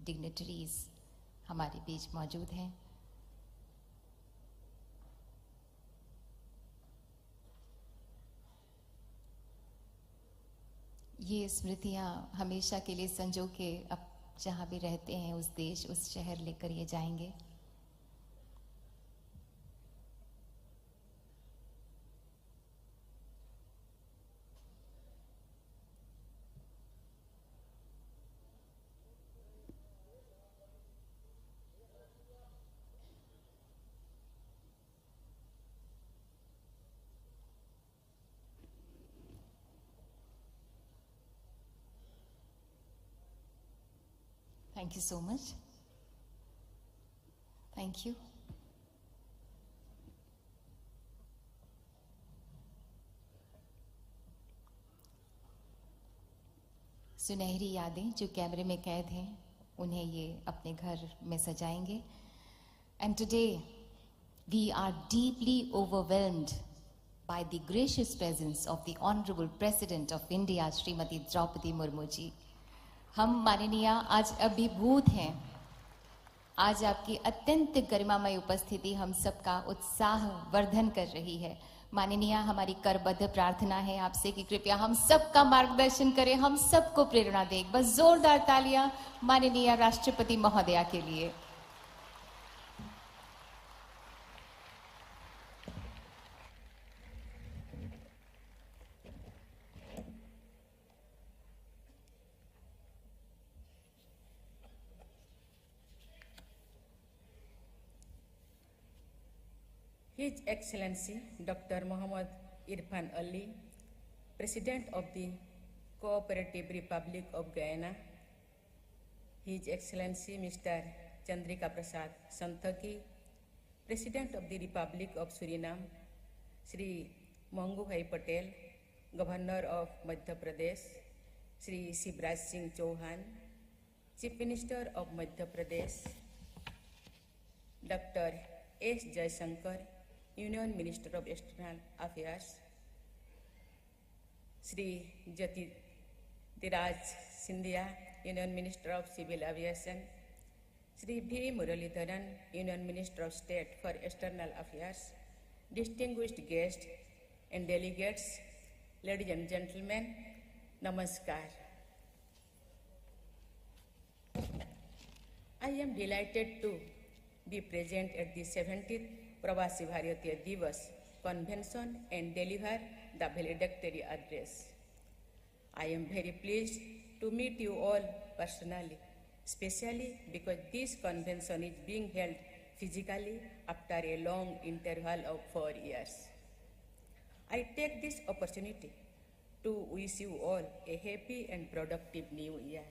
Speaker 2: डिग्निटरीज हमारे बीच मौजूद हैं. ये स्मृतियाँ हमेशा के लिए संजो के अब जहाँ भी रहते हैं उस देश उस शहर लेकर ये जाएंगे. Thank you so much. Thank you. सुनहरी यादें जो कैमरे में कैद हैं, उन्हें ये अपने घर में सजाएंगे. And today, we are deeply overwhelmed by the gracious presence of the Honorable President of India, Srimati Draupadi Murmu ji. हम माननीय आज अभिभूत हैं. आज आपकी अत्यंत गरिमामय उपस्थिति हम सबका उत्साह वर्धन कर रही है. माननीय, हमारी करबद्ध प्रार्थना है आपसे कि कृपया हम सबका मार्गदर्शन करें, हम सबको प्रेरणा दें. बस जोरदार तालियां माननीय राष्ट्रपति महोदया के लिए.
Speaker 5: His Excellency Dr. Mohammad Irfan Ali, President of the Cooperative Republic of Guyana, His Excellency Mr. Chandrika Prasad Santokhi, President of the Republic of Suriname, Shri Mangubhai Patel, Governor of Madhya Pradesh, Shri Shivraj Singh Chauhan, Chief Minister of Madhya Pradesh, Dr. S. Jaishankar, Union Minister of External Affairs, Shri Jyotiraj Scindia, Union Minister of Civil Aviation, Shri V. Muralidharan, Union Minister of State for External Affairs, distinguished guests and delegates, ladies and gentlemen, Namaskar. I am delighted to be present at the 70th Pravasi Bharatiya Divas convention and deliver the valedictory address. I am very pleased to meet you all personally, especially because this convention is being held physically after a long interval of 4 years. I take this opportunity to wish you all a happy and productive new year.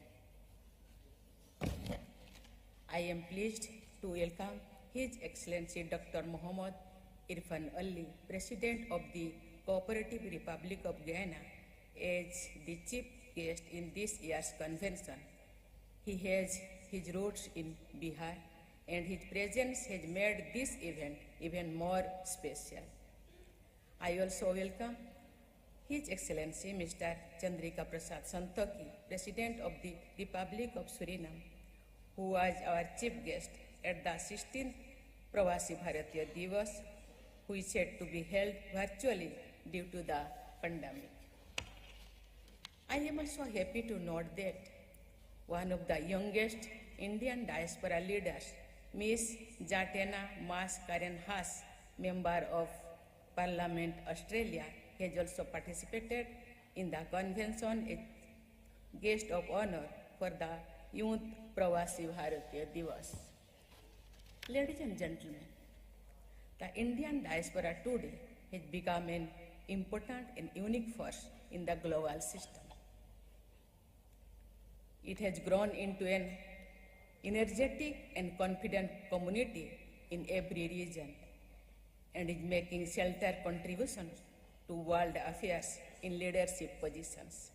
Speaker 5: I am pleased to welcome His Excellency Dr. Mohammad Irfan Ali, President of the Cooperative Republic of Guyana, as the chief guest in this year's convention. He has his roots in Bihar, and his presence has made this event even more special. I also welcome His Excellency Mr. Chandrika Prasad Santokhi, President of the Republic of Suriname, who was our chief guest at the 16th Pravasi Bharatiya Divas, which is said to be held virtually due to the pandemic. I am also happy to note that one of the youngest Indian diaspora leaders, Ms. Jatena Mas Karen Haas, Member of Parliament Australia, has also participated in the convention as guest of honor for the Youth Pravasi Bharatiya Divas. Ladies and gentlemen, the Indian diaspora today has become an important and unique force in the global system. It has grown into an energetic and confident community in every region and is making sheltered contributions to world affairs in leadership positions.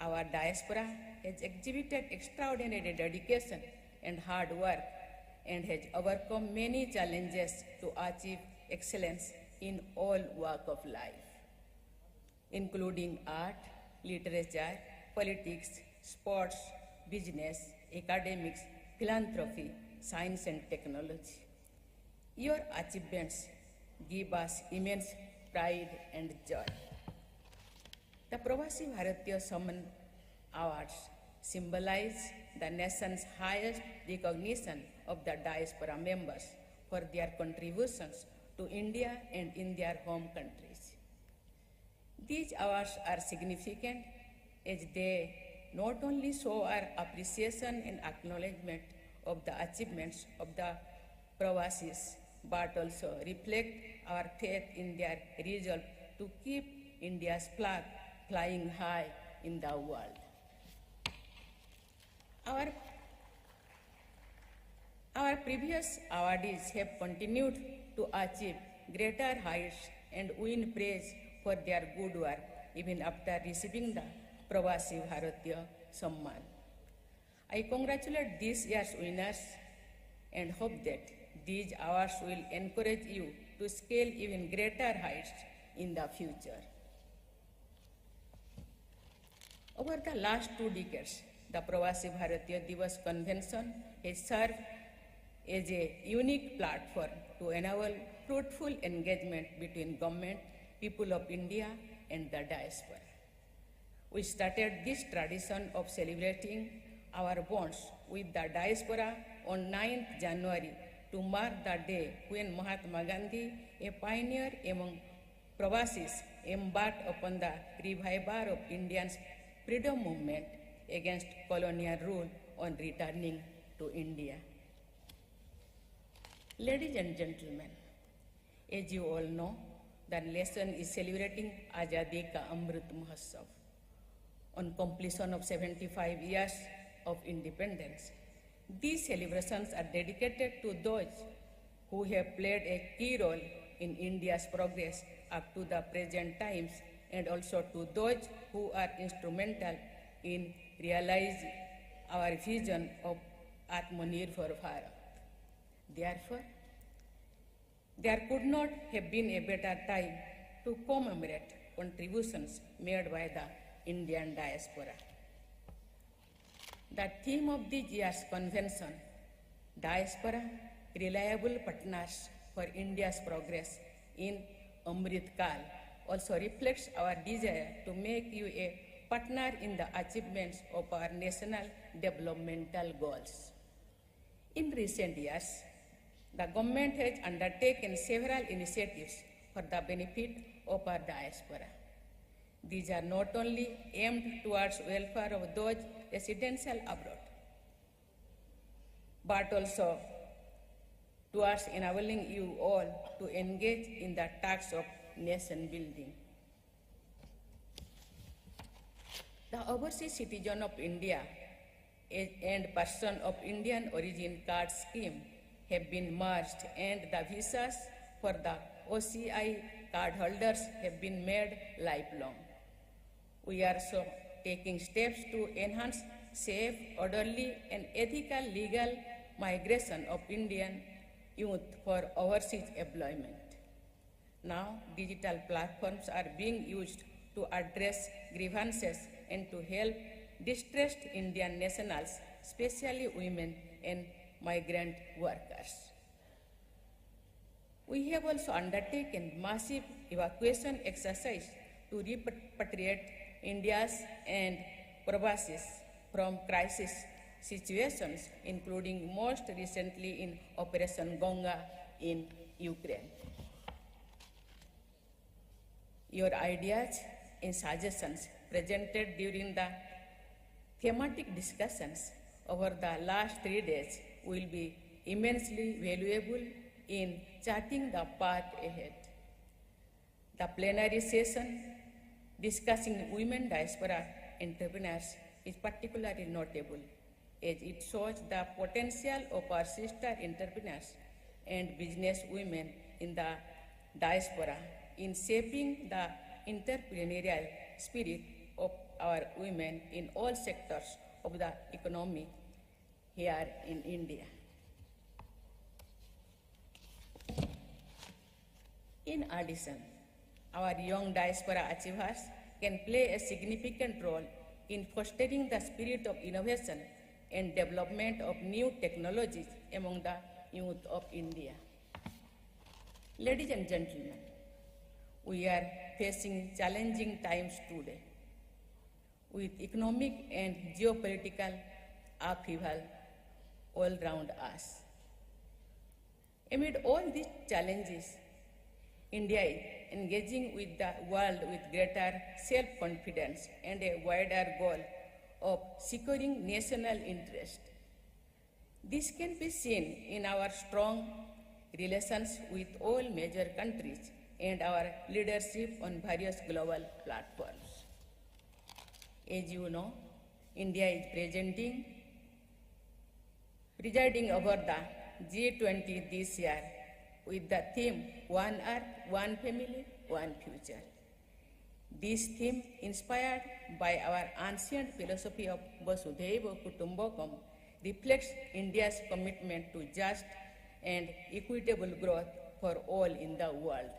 Speaker 5: Our diaspora has exhibited extraordinary dedication and hard work and has overcome many challenges to achieve excellence in all walks of life, including art, literature, politics, sports, business, academics, philanthropy, science and technology. Your achievements give us immense pride and joy. The Pravasi Bharatiya Samman Awards symbolize the nation's highest recognition of the diaspora members for their contributions to India and in their home countries. These awards are significant as they not only show our appreciation and acknowledgement of the achievements of the Pravasis, but also reflect our faith in their resolve to keep India's flag flying high in the world. Our Our previous awardees have continued to achieve greater heights and win praise for their good work even after receiving the Pravasi Bharatiya Samman. I congratulate this year's winners and hope that these awards will encourage you to scale even greater heights in the future. Over the last 2 decades, the Pravasi Bharatiya Divas Convention has served as a unique platform to enable fruitful engagement between government, people of India, and the diaspora. We started this tradition of celebrating our bonds with the diaspora on 9th January to mark the day when Mahatma Gandhi, a pioneer among Pravasis, embarked upon the revival of Indians' freedom movement against colonial rule on returning to India. Ladies and gentlemen, as you all know, the nation is celebrating Azadi Ka Amrit Mahotsav. On completion of 75 years of independence, these celebrations are dedicated to those who have played a key role in India's progress up to the present times, and also to those who are instrumental in realizing our vision of Atmanirbhar Bharat. Therefore, there could not have been a better time to commemorate contributions made by the Indian diaspora. The theme of this year's convention, Diaspora, Reliable Partners for India's Progress in Amrit Kal, also reflects our desire to make you a partner in the achievements of our national developmental goals. In recent years, the government has undertaken several initiatives for the benefit of our diaspora. These are not only aimed towards welfare of those residential abroad, but also towards enabling you all to engage in the task of nation building. The overseas citizen of India and person of Indian origin card scheme have been merged, and the visas for the OCI card holders have been made lifelong. We are also taking steps to enhance safe, orderly, and ethical legal migration of Indian youth for overseas employment. Now, digital platforms are being used to address grievances and to help distressed Indian nationals, especially women and migrant workers. We have also undertaken massive evacuation exercise to repatriate India's and Pravasis from crisis situations, including most recently in Operation Ganga in Ukraine. Your ideas and suggestions presented during the thematic discussions over the last 3 days will be immensely valuable in charting the path ahead. The plenary session discussing women diaspora entrepreneurs is particularly notable, as it shows the potential of our sister entrepreneurs and business women in the diaspora in shaping the entrepreneurial spirit of our women in all sectors of the economy here in India. In addition, our young diaspora achievers can play a significant role in fostering the spirit of innovation and development of new technologies among the youth of India. Ladies and gentlemen, we are facing challenging times today, with economic and geopolitical upheaval all around us. Amid all these challenges, India is engaging with the world with greater self-confidence and a wider goal of securing national interest. This can be seen in our strong relations with all major countries and our leadership on various global platforms. As you know, India is presiding over the G20 this year with the theme One Earth, One Family, One Future. This theme, inspired by our ancient philosophy of Vasudhaiva Kutumbakam, reflects India's commitment to just and equitable growth for all in the world.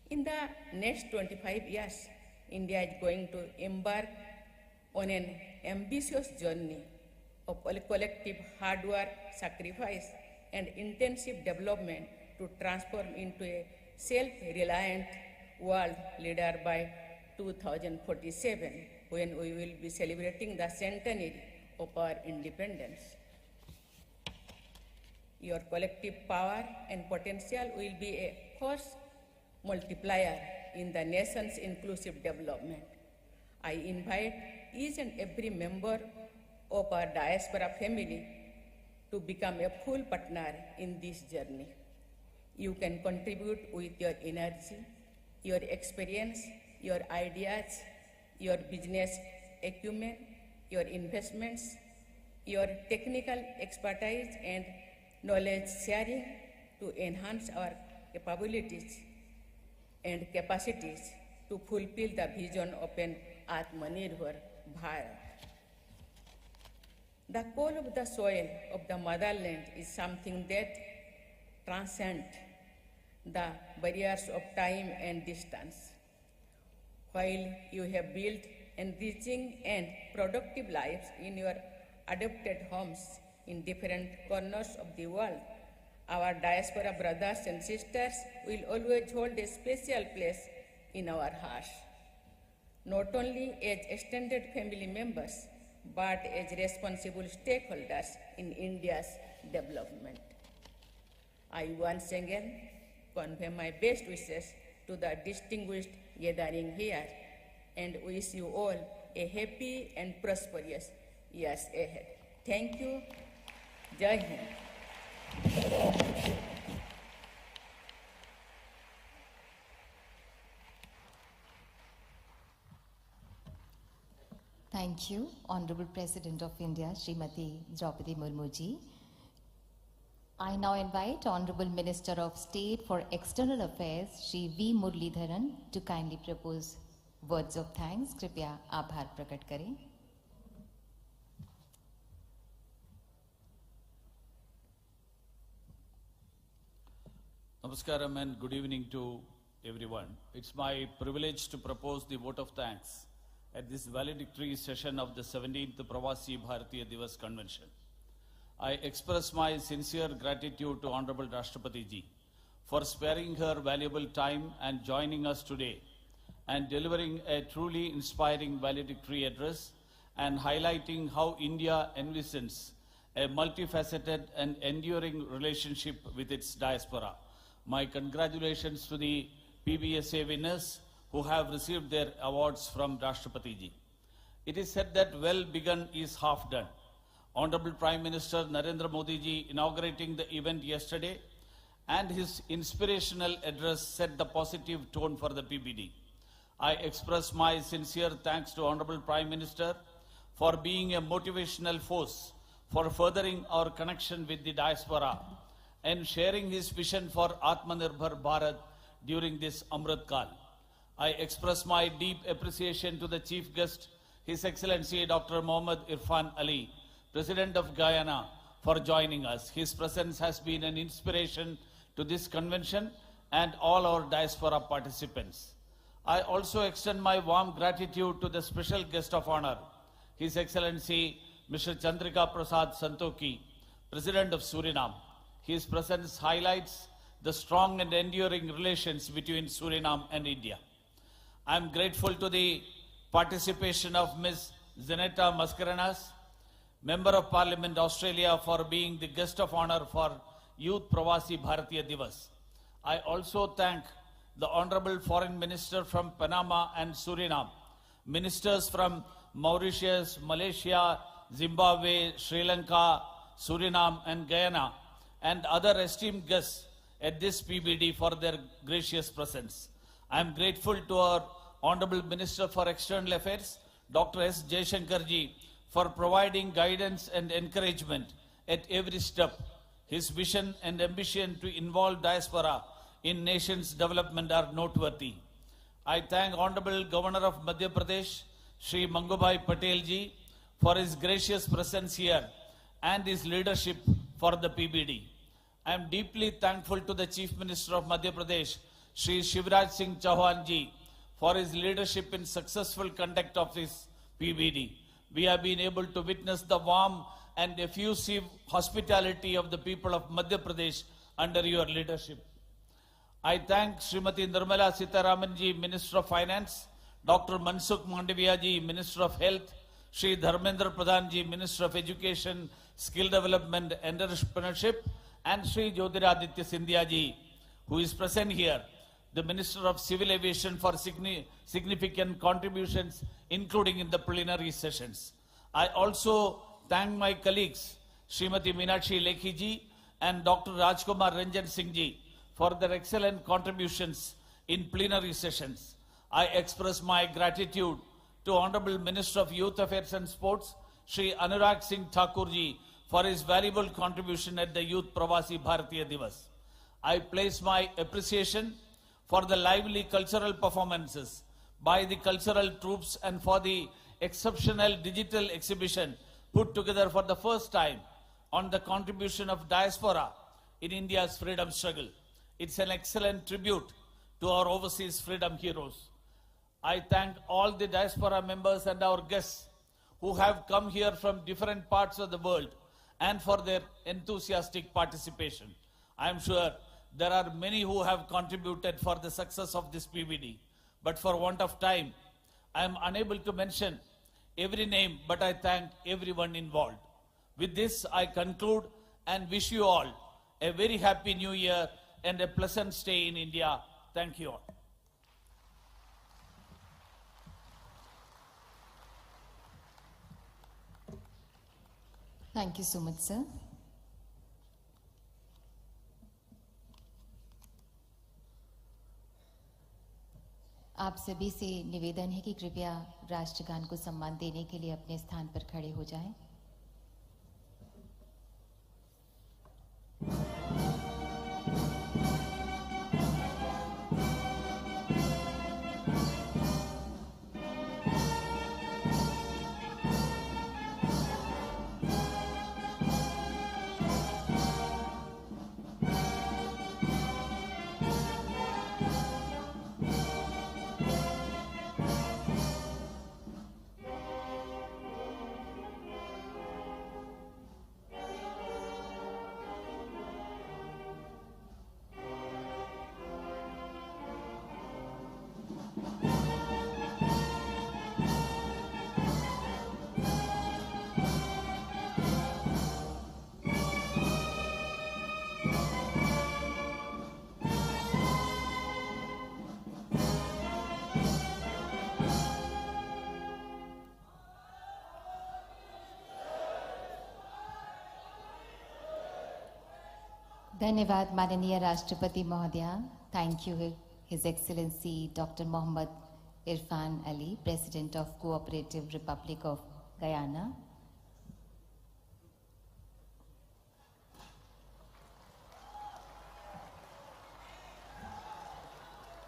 Speaker 5: In the next 25 years, India is going to embark on an ambitious journey of collective hard work, sacrifice, and intensive development to transform into a self-reliant world leader by 2047, when we will be celebrating the centenary of our independence. Your collective power and potential will be a force multiplier in the nation's inclusive development. I invite each and every member of our diaspora family to become a full partner in this journey. You can contribute with your energy, your experience, your ideas, your business acumen, your investments, your technical expertise and knowledge sharing to enhance our capabilities and capacities to fulfill the vision of an Atmanirbhar Bharat. The call of the soil of the motherland is something that transcends the barriers of time and distance. While you have built enriching and productive lives in your adopted homes in different corners of the world, our diaspora brothers and sisters will always hold a special place in our hearts, not only as extended family members, but as responsible stakeholders in India's development. I once again convey my best wishes to the distinguished gathering here and wish you all a happy and prosperous years ahead. Thank you. Jai Hind.
Speaker 2: Thank you, Honorable President of India, Srimati Draupadi Murmu ji. I now invite Honorable Minister of State for External Affairs, Shri V. Muralidharan, to kindly propose words of thanks. Kripya आभार प्रकट करें.
Speaker 1: Namaskaram and good evening to everyone. It's my privilege to propose the vote of thanks at this valedictory session of the 17th Pravasi Bharatiya Divas Convention. I express my sincere gratitude to Honorable Rashtrapati ji for sparing her valuable time and joining us today and delivering a truly inspiring valedictory address and highlighting how India envisions a multifaceted and enduring relationship with its diaspora. My congratulations to the PBSA winners who have received their awards from Rashtrapati ji. It is said that well begun is half done. Honorable Prime Minister Narendra Modi ji inaugurating the event yesterday and his inspirational address set the positive tone for the PBD. I express my sincere thanks to Honorable Prime Minister for being a motivational force for furthering our connection with the diaspora and sharing his vision for Atmanirbhar Bharat during this Amrit Kal. I express my deep appreciation to the Chief Guest, His Excellency Dr. Mohammad Irfan Ali, President of Guyana, for joining us. His presence has been an inspiration to this convention and all our diaspora participants. I also extend my warm gratitude to the special guest of honor, His Excellency Mr. Chandrika Prasad Santokhi, President of Suriname. His presence highlights the strong and enduring relations between Suriname and India. I am grateful to the participation of Ms. Zenetta Mascarenas, Member of Parliament Australia, for being the guest of honor for Youth Pravasi Bharatiya Divas. I also thank the Honorable Foreign Minister from Panama and Suriname, ministers from Mauritius, Malaysia, Zimbabwe, Sri Lanka, Suriname and Guyana, and other esteemed guests at this PBD for their gracious presence. I am grateful to our Honorable Minister for External Affairs, Dr. S. Jaishankar ji, for providing guidance and encouragement at every step. His vision and ambition to involve diaspora in nation's development are noteworthy. I thank Honorable Governor of Madhya Pradesh, Shri Mangubhai Patel ji, for his gracious presence here and his leadership for the PBD. I am deeply thankful to the Chief Minister of Madhya Pradesh, Shri Shivraj Singh Chauhan ji, for his leadership in successful conduct of this PBD. We have been able to witness the warm and effusive hospitality of the people of Madhya Pradesh under your leadership. I thank Srimati Nirmala Sitharaman ji, Minister of Finance, Dr. Mansukh Mandaviya ji, Minister of Health, Shri Dharmendra Pradhan ji, Minister of Education, Skill Development and Entrepreneurship, and Shri Jyotiraditya Scindia ji, who is present here, the Minister of Civil Aviation, for significant contributions, including in the plenary sessions. I also thank my colleagues, Srimati Meenakshi Lekhi ji and Dr. Rajkumar Ranjan Singh ji, for their excellent contributions in plenary sessions. I express my gratitude to Honorable Minister of Youth Affairs and Sports, Shri Anurag Singh Thakur ji, for his valuable contribution at the Youth Pravasi Bharatiya Divas. I place my appreciation for the lively cultural performances by the cultural troops and for the exceptional digital exhibition put together for the first time on the contribution of diaspora in India's freedom struggle. It's an excellent tribute to our overseas freedom heroes. I thank all the diaspora members and our guests who have come here from different parts of the world and for their enthusiastic participation. I am sure there are many who have contributed for the success of this PBD, but for want of time, I am unable to mention every name, but I thank everyone involved. With this, I conclude and wish you all a very happy new year and a pleasant stay in India. Thank you all.
Speaker 2: Thank you so much, sir. आप सभी से निवेदन है कि कृपया राष्ट्रगान को सम्मान देने के लिए अपने स्थान पर खड़े हो जाएं। धन्यवाद माननीय राष्ट्रपति महोदया। Thank you, His Excellency Dr. Mohammad Irfan Ali, President of Cooperative Republic of Guyana.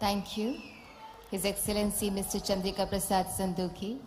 Speaker 2: Thank you, His Excellency Mr. Chandrika Prasad Sandokhi,